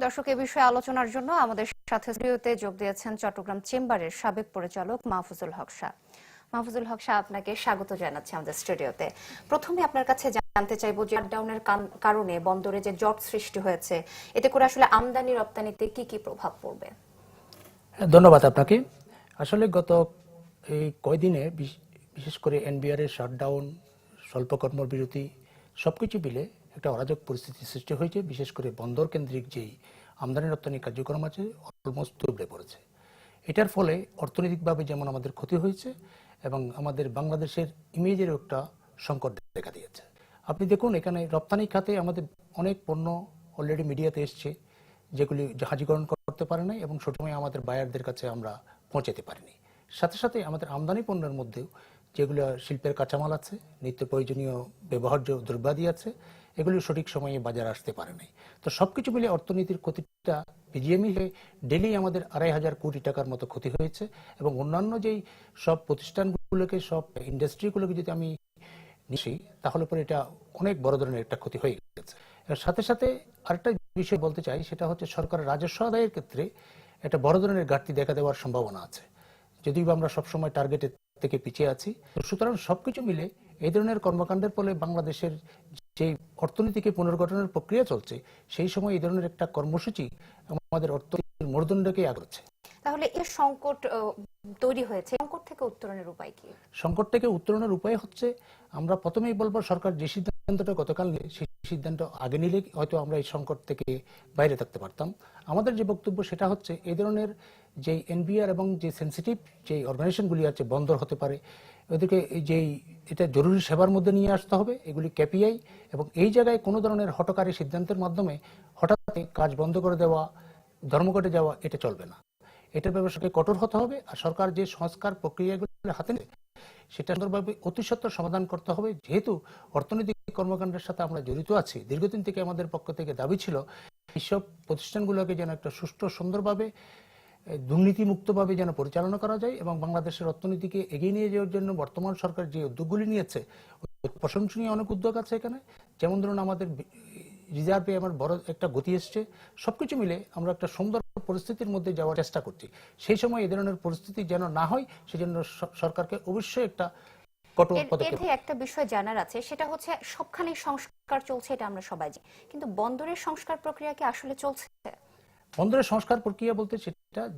দর্শক, এ বিষয়ে আলোচনার জন্য আমাদের সাথে স্টুডিওতে যোগ দিয়েছেন চট্টগ্রাম চেম্বারের সাবেক পরিচালক মাহফুজুল হক শাহ। মাহফুজুল হক শাহ, আপনাকে স্বাগত জানাচ্ছি আমাদের স্টুডিওতে। প্রথমে আপনার কাছে জানতে চাইবো যে শাটডাউনের কারণে বন্দরে যে জট সৃষ্টি হয়েছে, এতে করে আসলে আমদানি রপ্তানিতে কি কি প্রভাব পড়বে? ধন্যবাদ আপনাকে। আসলে গত এই কয়দিনে বিশেষ করে এনবিআর এর শাটডাউন, স্বল্প কর্মবিরতি সবকিছু মিলে একটা অরাজক পরিস্থিতি সৃষ্টি হয়েছে। বিশেষ করে বন্দর কেন্দ্রিক যেই আমদানি রপ্তানি কার্যক্রম আছে অলমোস্ট দুবড়ে পড়েছে। এটার ফলে অর্থনৈতিকভাবে যেমন আমাদের ক্ষতি হয়েছে এবং আমাদের বাংলাদেশের ইমেজেরও একটা সংকট দেখা দিয়েছে। আপনি দেখুন, এখানে রপ্তানি খাতে আমাদের অনেক পণ্য অলরেডি মিডিয়াতে এসছে যেগুলি জাহাজীকরণ করতে পারে নাই এবং সঠিক সময়ে আমাদের বায়ারদের কাছে আমরা পৌঁছাতে পারিনি। সাথে সাথে আমাদের আমদানি পণ্যের মধ্যেও যেগুলো শিল্পের কাঁচামাল আছে, নিত্য প্রয়োজনীয় ব্যবহার্য দ্রব্যাদি আছে, এগুলি সঠিক সময়ে বাজারে আসতে পারে নাই। তো সবকিছু মিলে অর্থনীতির ক্ষতিটা বিজিএমই হয়ে ডেলি আমাদের ২৫০০ কোটি টাকার মতো ক্ষতি হয়েছে। এবং অন্যান্য যেই সব প্রতিষ্ঠানগুলোকে, সব ইন্ডাস্ট্রিগুলোকে যদি আমি নিশি, তাহলে পরে এটা অনেক বড় ধরনের একটা ক্ষতি হয়ে গেছে। এর সাথে সাথে আরেকটা বিষয় বলতে চাই, সেটা হচ্ছে সরকারের রাজস্ব আদায়ের ক্ষেত্রে একটা বড় ধরনের ঘাটতি দেখা দেওয়ার সম্ভাবনা আছে, যদিও আমরা সবসময় টার্গেটের থেকে পিছিয়ে আছি। সুতরাং সবকিছু মিলে এই ধরনের কর্মকাণ্ডের ফলে বাংলাদেশের যে অর্থনীতিকে পুনর্গঠনের প্রক্রিয়া চলছে, সেই সময় এই ধরনের একটা কর্মসূচি আমাদের অর্থনীতির মেরুদণ্ডকে আগাচ্ছে। তাহলে এই সংকট তৈরি হয়েছে, সংকট থেকে উত্তরণের উপায় কি? সংকট থেকে উত্তরণের উপায় হচ্ছে, আমরা প্রথমেই বলবো সরকার যে সিদ্ধান্তটা গতকাল নিয়ে, সেই সিদ্ধান্ত আগে নিলে হয়তো আমরা এই সংকট থেকে বাইরে থাকতে পারতাম। আমাদের যে বক্তব্য সেটা হচ্ছে, এই ধরনের যে এনবিআর এবং যে সেন্সিটিভ যে অর্গানাইজেশনগুলি আছে, বন্দর হতে পারে, ওদেরকে যেই এটা জরুরি সেবার মধ্যে নিয়ে আসতে হবে, এগুলি কেপিআই, এবং এই জায়গায় কোনো ধরনের হঠকারী সিদ্ধান্তের মাধ্যমে হঠাৎ কাজ বন্ধ করে দেওয়া, ধর্মঘটে যাওয়া, এটা চলবে না। এটার ব্যবসাকে কঠোর হতে হবে। আর সরকার যে সংস্কার প্রক্রিয়াগুলো হাতে নেয় সেটা সুন্দরভাবে অতি সত্বর সমাধান করতে হবে। যেহেতু অর্থনৈতিক কর্মকাণ্ডের সাথে আমরা জড়িত আছি, দীর্ঘদিন থেকে আমাদের পক্ষ থেকে দাবি ছিল এইসব প্রতিষ্ঠানগুলোকে যেন একটা সুষ্ঠু, সুন্দরভাবে, দুর্নীতিমুক্তভাবে যেন পরিচালনা করা যায় এবং বাংলাদেশের অর্থনীতিকে এগিয়ে নিয়ে যাওয়ার জন্য বর্তমান সরকার যে উদ্যোগগুলি নিয়েছে, প্রশংসনীয় অনেক উদ্যোগ আছে এখানে। যেমন ধরুন, আমাদের রিজার্ভে আমার বড় একটা গতি এসছে। সবকিছু মিলে আমরা একটা সুন্দর পরিস্থিতির মধ্যে যাওয়ার চেষ্টা করছি। সেই সময় এই ধরনের পরিস্থিতি যেন না হয়, সেজন্য সরকারকে অবশ্যই একটা কঠোর পদক্ষেপ। একটা বিষয় জানার আছে, সেটা হচ্ছে সবখানে সংস্কার চলছে, এটা আমরা সবাই জানি, কিন্তু বন্দরের সংস্কার প্রক্রিয়া কি আসলে চলছে? বন্দরের সংস্কার প্রক্রিয়া বলতে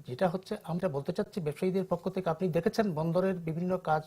যেটা হচ্ছে, আমরা বলতে চাচ্ছি ব্যবসায়ীদের পক্ষ থেকে, আপনি দেখেছেন বন্দরের বিভিন্ন কাজ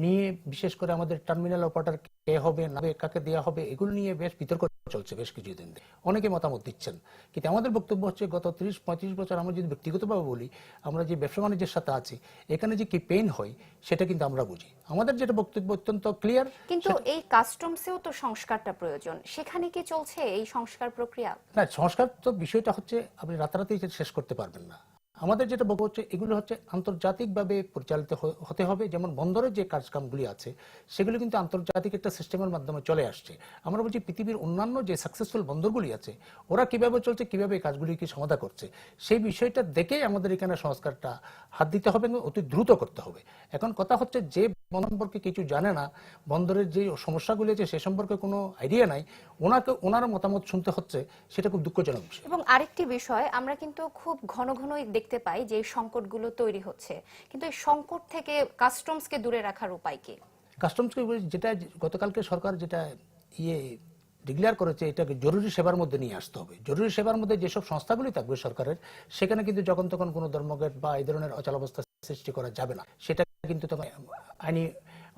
নিয়ে, বিশেষ করে আমাদের টার্মিনাল অপারেটর কে হবে, না কাকে দেওয়া হবে, এগুলো নিয়ে বেশ বিতর্ক চলছে বেশ কিছুদিন ধরে। অনেকে মতামত দিচ্ছেন, কিন্তু আমাদের বক্তব্য হচ্ছে, গত ৩০-৩৫ বছর আমরা যদি ব্যক্তিগতভাবে বলি, আমরা যে ব্যবসা বাণিজ্যের সাথে আছি, এখানে যে কি পেইন হয় সেটা কিন্তু আমরা বুঝি। আমাদের যেটা বক্তব্য অত্যন্ত ক্লিয়ার। কিন্তু এই কাস্টমসেও তো সংস্কারটা প্রয়োজন, সেখানে কি চলছে এই সংস্কার প্রক্রিয়া? না, সংস্কার তো বিষয়টা হচ্ছে, আপনি রাতারাতি শেষ করতে পারবেন না। আমাদের যেটা বক্তব্য হচ্ছে, এগুলো হচ্ছে আন্তর্জাতিকভাবে পরিচালিত হতে হবে। যেমন বন্দরের যে কাজকামগুলি আছে, সেগুলো কিন্তু আন্তর্জাতিক একটা সিস্টেমের মাধ্যমে চলে আসছে। আমরা বলছি, পৃথিবীর অন্যান্য যে সাকসেসফুল বন্দরগুলি আছে, ওরা কিভাবে চলছে, কিভাবে এই কাজগুলিকে সমাধা করছে, সেই বিষয়টা দেখেই আমাদের এখানে সংস্কারটা হাত দিতে হবে এবং অতি দ্রুত করতে হবে। এখন কথা হচ্ছে, যে বন্দর সম্পর্কে কিছু জানে না, বন্দরের যে সমস্যাগুলি আছে সে সম্পর্কে কোনো আইডিয়া নাই, ওনার মতামত শুনতে হচ্ছে, সেটা খুব দুঃখজনক বিষয়। এবং আরেকটি বিষয়, আমরা কিন্তু খুব ঘন ঘনই দেখতে পাই যে সংকটগুলো তৈরি হচ্ছে, কিন্তু এই সংকট থেকে কাস্টমসকে দূরে রাখার উপায় কি? কাস্টমসকে যেটা গতকালকে সরকার যেটা ডিক্লেয়ার করেছে, এটাকে জরুরি সেবার মধ্যে নিয়ে আসতে হবে। জরুরি সেবার মধ্যে যেসব সংস্থাগুলি থাকবে সরকারের, সেখানে কিন্তু যখন তখন কোনো ধর্মঘট বা এই ধরনের অচলাবস্থা সৃষ্টি করা যাবে না। সেটা কিন্তু তখন আইনি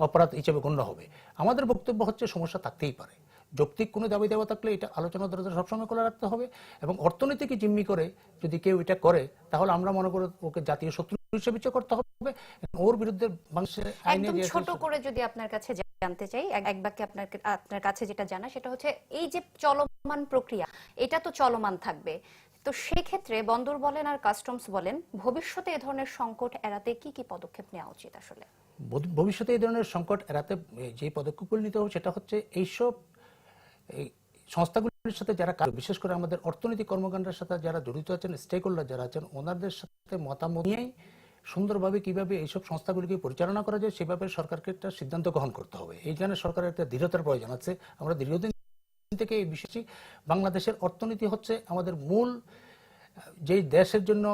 অপরাধ হিসেবে গণ্য হবে। আমাদের বক্তব্য হচ্ছে, সমস্যা থাকতেই পারে, যৌক্তিক কোনো দাবি দেওয়া থাকলে এটা আলোচনা দরজা সবসময় খোলা রাখতে হবে। এবং অর্থনীতিকে জিম্মি করে যদি কেউ এটা করে, তাহলে আমরা মনে করি ওকে জাতীয় শত্রু হিসেবে করতে হবে। ওর বিরুদ্ধে বাংলাদেশের আইনে ছোট করে যদি আপনার কাছে জানতে চাই, এক বাক্যে আপনার কাছে যেটা জানা, সেটা হচ্ছে, এই যে চলমান প্রক্রিয়া, এটা তো চলমান থাকবে, তো সেক্ষেত্রে বন্দর বলেন আর কাস্টমস বলেন, ভবিষ্যতে এ ধরনের সংকট এড়াতে কি কি পদক্ষেপ নেওয়া উচিত? আসলে ভবিষ্যতে এই ধরনের সংকট এড়াতে যে পদক্ষেপগুলো নিতে হবে, সেটা হচ্ছে এইসব সংস্থাগুলির সাথে যারা কাজ, বিশেষ করে আমাদের অর্থনৈতিক কর্মকাণ্ডের সাথে যারা জড়িত আছেন, স্টেক হোল্ডার যারা আছেন, ওনাদের সাথে মতামত নিয়েই সুন্দরভাবে কিভাবে এইসব সংস্থাগুলিকে পরিচালনা করা যায়, সেভাবে সরকারকে একটা সিদ্ধান্ত গ্রহণ করতে হবে। এইখানে সরকারের একটা দৃঢ়তার প্রয়োজন আছে। আমরা দীর্ঘদিন থেকে এই বিষয়টি, বাংলাদেশের অর্থনীতি হচ্ছে আমাদের মূল যেই দেশের জন্য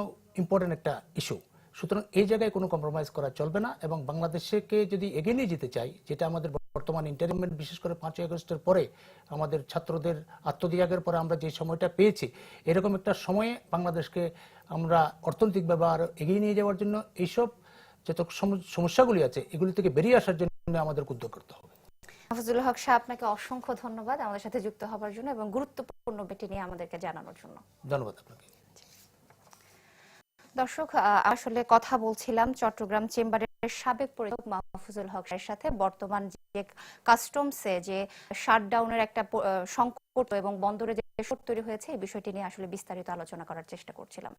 ইম্পর্টেন্ট একটা ইস্যু। সুতরাং এই জায়গায় কোনো কম্প্রোমাইজ করা চলবে না, এবং বাংলাদেশকে যদি এগিয়ে নিয়ে যেতে চাই, যেটা আমাদের বর্তমান ইন্টারিমেন্ট, বিশেষ করে 5ই আগস্টের পরে আমাদের ছাত্রদের আত্মত্যাগের পরে আমরা যে সময়টা পেয়েছি, এরকম একটা সময়ে বাংলাদেশকে আমরা অর্থনৈতিকভাবে আরো এগিয়ে নিয়ে যাওয়ার জন্য এইসব যত সমস্যাগুলি আছে এগুলি থেকে বেরিয়ে আসার জন্য আমাদের উদ্যোগ করতে হবে। মাহফুজুল হক সাহেব, আপনাকে অসংখ্য ধন্যবাদ আমাদের সাথে যুক্ত হবার জন্য এবং গুরুত্বপূর্ণ বিষয়টি নিয়ে আমাদেরকে জানানোর জন্য। ধন্যবাদ আপনাকে। দর্শক, আসলে কথা বলছিলাম চট্টগ্রাম চেম্বারের সাবেক পরিচালক মাহফুজুল হক সাহেবের সাথে। বর্তমান যে কাস্টমসে যে শাটডাউনের একটা সংকট এবং বন্দরে যে শর্ত তৈরি হয়েছে, এই বিষয়টি নিয়ে আসলে বিস্তারিত আলোচনা করার চেষ্টা করছিলাম।